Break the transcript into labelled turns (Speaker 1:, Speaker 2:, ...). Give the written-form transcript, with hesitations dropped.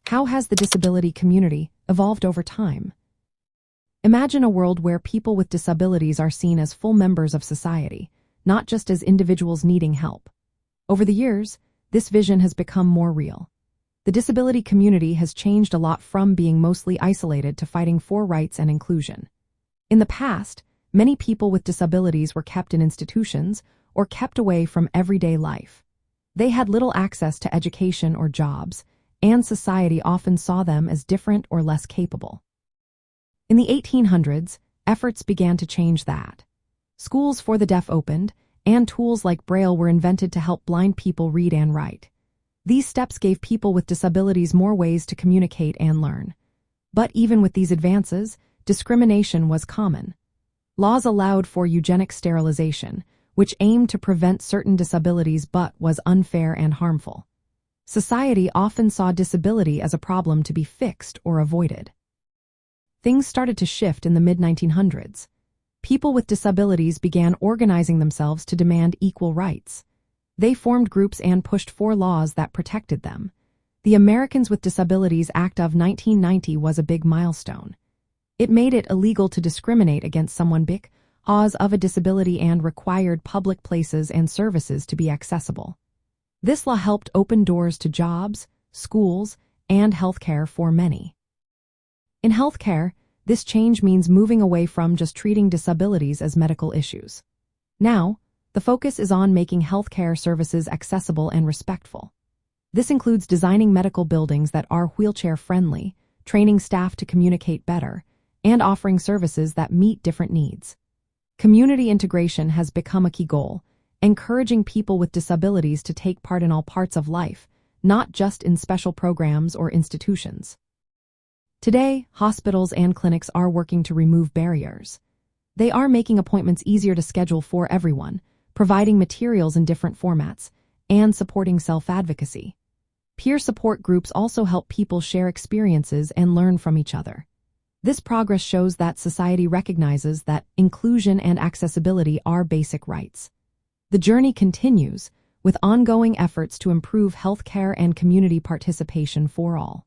Speaker 1: How has the disability community evolved over time? Imagine a world where people with disabilities are seen as full members of society, not just as individuals needing help. Over the years, this vision has become more real. The disability community has changed a lot from being mostly isolated to fighting for rights and inclusion. In the past, many people with disabilities were kept in institutions or kept away from everyday life. They had little access to education or jobs, and society often saw them as different or less capable. In the 1800s, efforts began to change that. Schools for the deaf opened, and tools like Braille were invented to help blind people read and write. These steps gave people with disabilities more ways to communicate and learn. But even with these advances, discrimination was common. Laws allowed for eugenic sterilization, which aimed to prevent certain disabilities but was unfair and harmful. Society often saw disability as a problem to be fixed or avoided. Things started to shift in the mid-1900s. People with disabilities began organizing themselves to demand equal rights. They formed groups and pushed for laws that protected them. The Americans with Disabilities Act of 1990 was a big milestone. It made it illegal to discriminate against someone because of a disability and required public places and services to be accessible. This law helped open doors to jobs, schools, and healthcare for many. In healthcare, this change means moving away from just treating disabilities as medical issues. Now, the focus is on making healthcare services accessible and respectful. This includes designing medical buildings that are wheelchair-friendly, training staff to communicate better, and offering services that meet different needs. Community integration has become a key goal, encouraging people with disabilities to take part in all parts of life, not just in special programs or institutions. Today, hospitals and clinics are working to remove barriers. They are making appointments easier to schedule for everyone, providing materials in different formats, and supporting self-advocacy. Peer support groups also help people share experiences and learn from each other. This progress shows that society recognizes that inclusion and accessibility are basic rights. The journey continues, with ongoing efforts to improve healthcare and community participation for all.